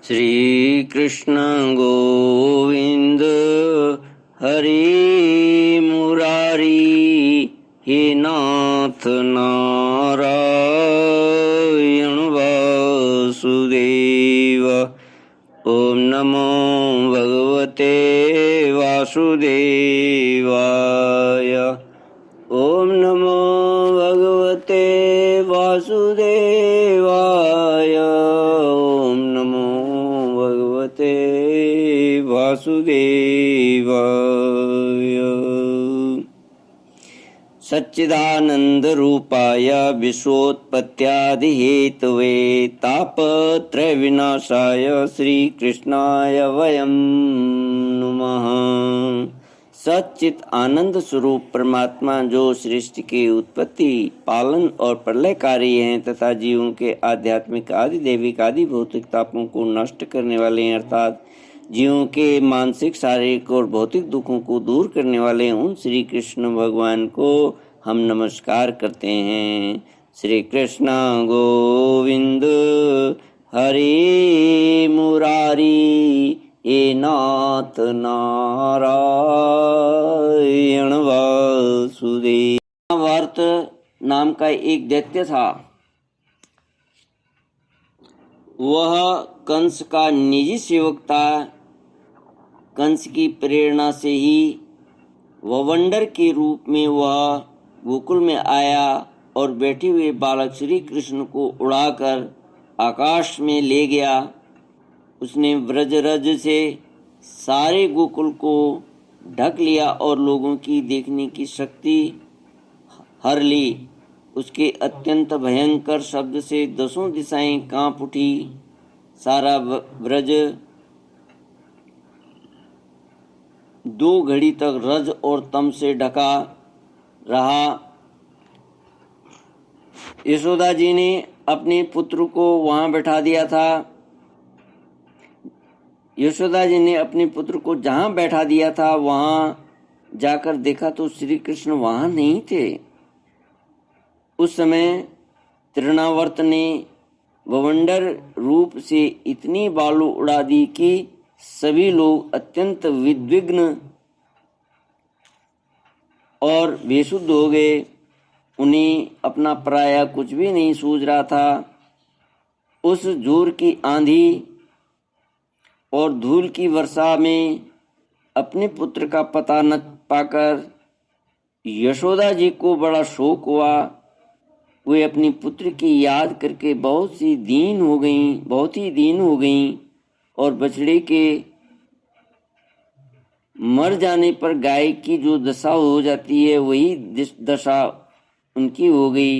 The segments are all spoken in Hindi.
श्री कृष्ण गोविंद हरि मुरारी, हे नाथ नारायण वासुदेव। ओम नमो भगवते वासुदेवाय। ओम नमो भगवते वासुदेवाय। ओम नमो भगवते वासुदेवाय। सच्चिदानंद रूपाय विश्वोत्पत्त्यादि हेतवे तापत्रय विनाशाय श्री कृष्णाय वयं नमः। सच्चित आनंद स्वरूप परमात्मा जो सृष्टि की उत्पत्ति, पालन और प्रलयकारी हैं तथा जीवों के आध्यात्मिक आदि दैविक आदि भौतिक तापों को नष्ट करने वाले हैं, अर्थात जीवों के मानसिक शारीरिक और भौतिक दुखों को दूर करने वाले उन श्री कृष्ण भगवान को हम नमस्कार करते हैं। श्री कृष्ण गोविंद हरि मुरारी, हे नाथ नारायण वासुदेव। महाभारत नाम का एक दैत्य था। वह कंस का निजी सेवक था। कंस की प्रेरणा से ही ववंडर के रूप में वह गोकुल में आया और बैठे हुए बालक श्री कृष्ण को उड़ाकर आकाश में ले गया। उसने व्रजरज से सारे गोकुल को ढक लिया और लोगों की देखने की शक्ति हर ली। उसके अत्यंत भयंकर शब्द से दसों दिशाएं कांप उठी। सारा व्रज 2 घड़ी तक रज और तम से ढका रहा। यशोदा जी ने अपने पुत्र को वहां बैठा दिया था। यशोदा जी ने अपने पुत्र को जहां बैठा दिया था वहां जाकर देखा तो श्री कृष्ण वहां नहीं थे। उस समय तृणावर्त ने ववंडर रूप से इतनी बालू उड़ा दी कि सभी लोग अत्यंत विद्विग्न और बेसुध हो गए। उन्हें अपना पराया कुछ भी नहीं सूझ रहा था। उस जोर की आंधी और धूल की वर्षा में अपने पुत्र का पता न पाकर यशोदा जी को बड़ा शोक हुआ। वे अपनी पुत्र की याद करके बहुत ही दीन हो गईं और बछड़े के मर जाने पर गाय की जो दशा हो जाती है वही दशा उनकी हो गई।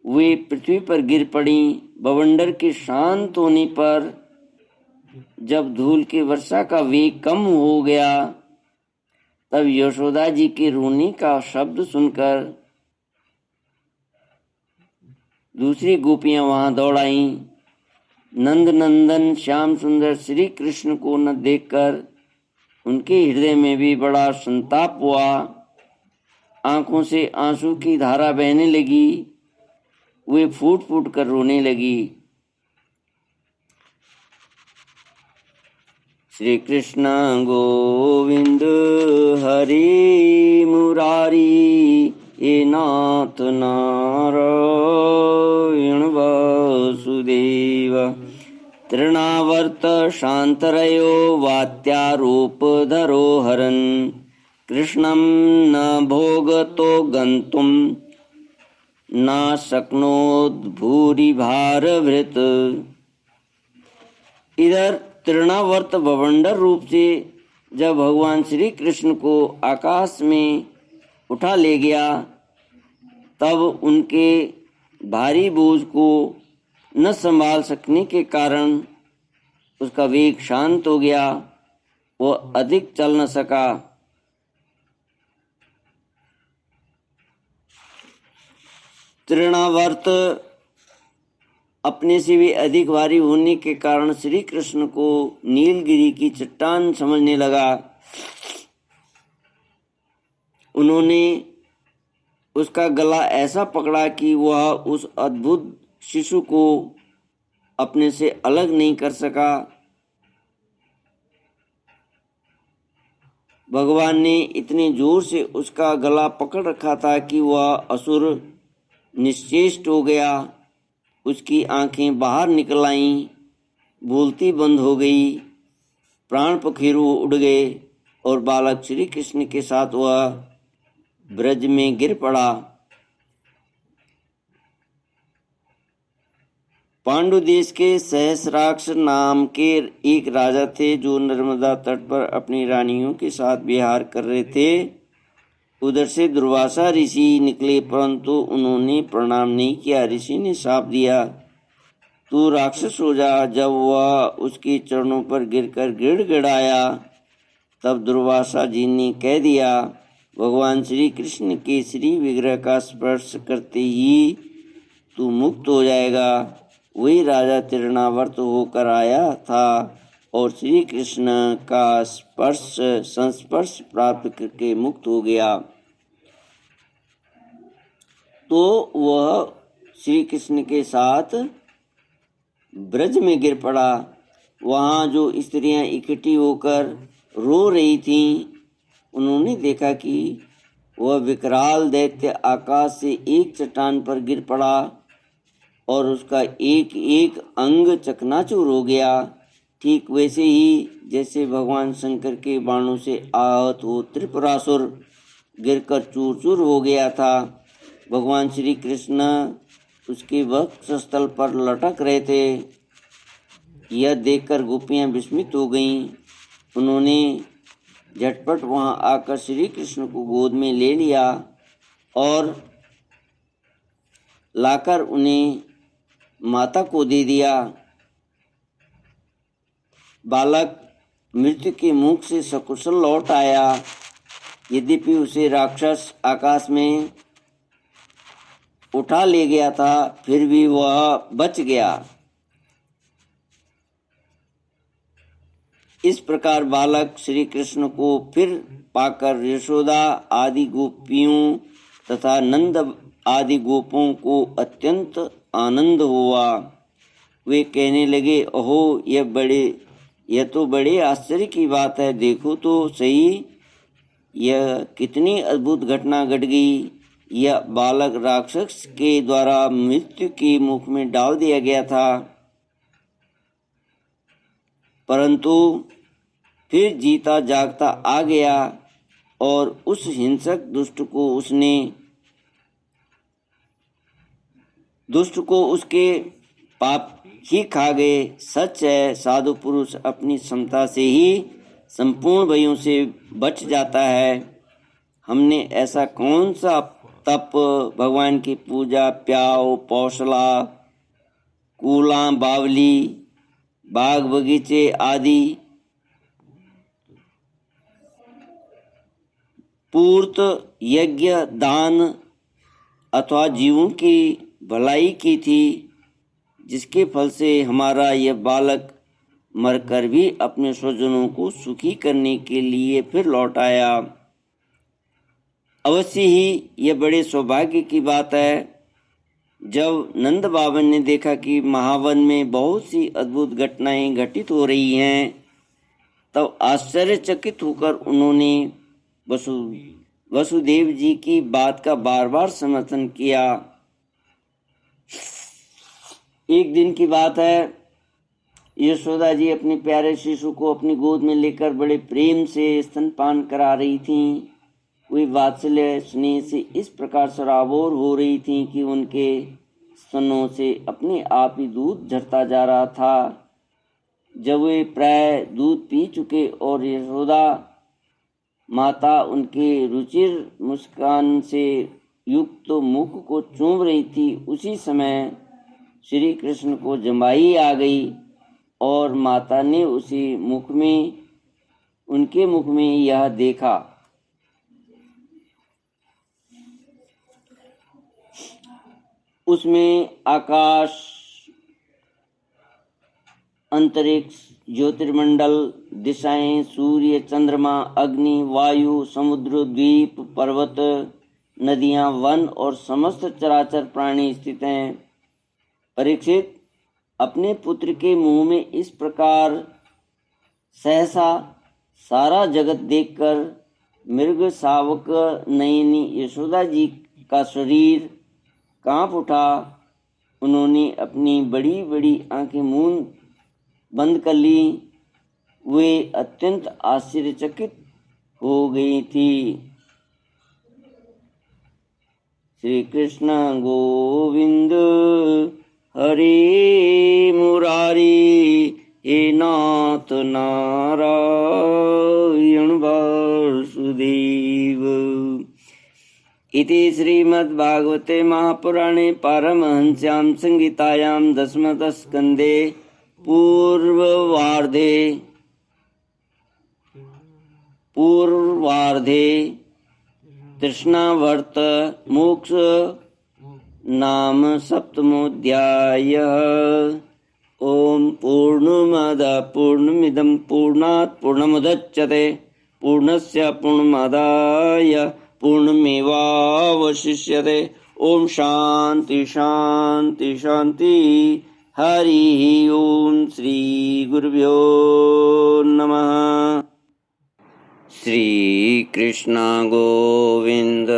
वे पृथ्वी पर गिर पड़ी। बवंडर के शांत होने पर जब धूल की वर्षा का वेग कम हो गया तब यशोदा जी के रोने का शब्द सुनकर दूसरी गोपियां वहां दौड़ आईं। नंद नंदन श्याम सुंदर श्री कृष्ण को न देखकर उनके हृदय में भी बड़ा संताप हुआ। आंखों से आंसू की धारा बहने लगी। वे फूट फूट कर रोने लगी। श्री कृष्ण गोविंद हरि मुरारी, हे नाथ नारायण वासुदेव। तृणावर्त शांतरयो वात्यारूपधरो हरन्, कृष्णं न भोगतो गन्तुं न शक्नोत् भूरिभारभृत्। इधर तृणावर्त बवंडर रूप से जब भगवान श्री कृष्ण को आकाश में उठा ले गया तब उनके भारी बोझ को न संभाल सकने के कारण उसका वेग शांत हो गया। वह अधिक चल न सका। तृणावर्त अपने से भी अधिक भारी होने के कारण श्री कृष्ण को नीलगिरी की चट्टान समझने लगा। उन्होंने उसका गला ऐसा पकड़ा कि वह उस अद्भुत शिशु को अपने से अलग नहीं कर सका। भगवान ने इतने जोर से उसका गला पकड़ रखा था कि वह असुर निश्चेष्ट हो गया। उसकी आंखें बाहर निकल आईं, बोलती बंद हो गई, प्राण पखेरु उड़ गए और बालक श्री कृष्ण के साथ वह ब्रज में गिर पड़ा। पांडु देश के सहस्राक्ष नाम के एक राजा थे जो नर्मदा तट पर अपनी रानियों के साथ विहार कर रहे थे। उधर से दुर्वासा ऋषि निकले, परंतु उन्होंने प्रणाम नहीं किया। ऋषि ने शाप दिया, तू राक्षस हो जा। जब वह उसके चरणों पर गिरकर गिड़गिड़ाया, तब दुर्वासा जी ने कह दिया, भगवान श्री कृष्ण के श्री विग्रह का स्पर्श करते ही तू मुक्त हो जाएगा। वही राजा तिरणावर्त होकर आया था और श्री कृष्ण का संस्पर्श प्राप्त करके मुक्त हो गया। तो वह श्री कृष्ण के साथ ब्रज में गिर पड़ा। वहाँ जो स्त्रियां इकट्ठी होकर रो रही थीं, उन्होंने देखा कि वह विकराल दैत्य आकाश से एक चट्टान पर गिर पड़ा और उसका एक एक अंग चकनाचूर हो गया। ठीक वैसे ही जैसे भगवान शंकर के बाणों से आहत हो त्रिपुरासुर गिरकर चूर चूर हो गया था। भगवान श्री कृष्ण उसके वक्षस्थल पर लटक रहे थे। यह देखकर गोपियां विस्मित हो गईं। उन्होंने झटपट वहां आकर श्री कृष्ण को गोद में ले लिया और लाकर उन्हें माता को दे दिया। बालक मृत्यु के मुख से सकुशल लौट आया। यद्यपि उसे राक्षस आकाश में उठा ले गया था, फिर भी वह बच गया। इस प्रकार बालक श्री कृष्ण को फिर पाकर यशोदा आदि गोपियों तथा नंद आदि गोपों को अत्यंत आनंद हुआ। वे कहने लगे, ओहो, यह तो बड़े आश्चर्य की बात है। देखो तो सही, यह कितनी अद्भुत घटना घट गई। यह बालक राक्षस के द्वारा मृत्यु के मुख में डाल दिया गया था, परंतु फिर जीता जागता आ गया और उस हिंसक दुष्ट को उसके पाप ही खा गए। सच है, साधु पुरुष अपनी क्षमता से ही संपूर्ण भयों से बच जाता है। हमने ऐसा कौन सा तप, भगवान की पूजा, प्याव, पौशला, कूला, बावली, बाग बगीचे आदि पूर्त, यज्ञ, दान अथवा जीवों की भलाई की थी, जिसके फल से हमारा यह बालक मरकर भी अपने स्वजनों को सुखी करने के लिए फिर लौट आया। अवश्य ही यह बड़े सौभाग्य की बात है। जब नंद बाबा ने देखा कि महावन में बहुत सी अद्भुत घटनाएं घटित हो रही हैं, तब आश्चर्यचकित होकर उन्होंने वसुदेव जी की बात का बार बार समर्थन किया। एक दिन की बात है, यशोदा जी अपने प्यारे शिशु को अपनी गोद में लेकर बड़े प्रेम से स्तनपान करा रही थीं। वे वात्सल्य स्नेह से इस प्रकार सराबोर हो रही थीं कि उनके स्तनों से अपने आप ही दूध झरता जा रहा था। जब वे प्राय दूध पी चुके और यशोदा माता उनके रुचिर मुस्कान से युक्त मुख को चूम रही थी, उसी समय श्री कृष्ण को जमाई आ गई और माता ने उनके मुख में यह देखा। उसमें आकाश, अंतरिक्ष, ज्योतिर्मंडल, दिशाएं, सूर्य, चंद्रमा, अग्नि, वायु, समुद्र, द्वीप, पर्वत, नदियां, वन और समस्त चराचर प्राणी स्थित हैं। परीक्षित, अपने पुत्र के मुंह में इस प्रकार सहसा सारा जगत देखकर मृग शावक नयनी यशोदा जी का शरीर कांप उठा। उन्होंने अपनी बड़ी बड़ी आंखें मूंद बंद कर ली। वे अत्यंत आश्चर्यचकित हो गई थी। श्री कृष्ण गोविंद हरे मुरारी हे नाथ नारायण वासुदेव। इति श्रीमद्भागवते महापुराणे पारमहंस्यां संहितायां दशमस्कन्धे पूर्वार्धे तृष्णावर्त मोक्ष नाम सप्तमोऽध्यायः। ओम पूर्णमदः पूर्णमिदं पूर्णात् पूर्णमुदच्यते पूर्णस्य पूर्णमादाय पूर्णमेवावशिष्यते। ओम शांति शांति शांति। हरि ओम श्री गुरुभ्यो नमः। श्री कृष्ण गोविंद।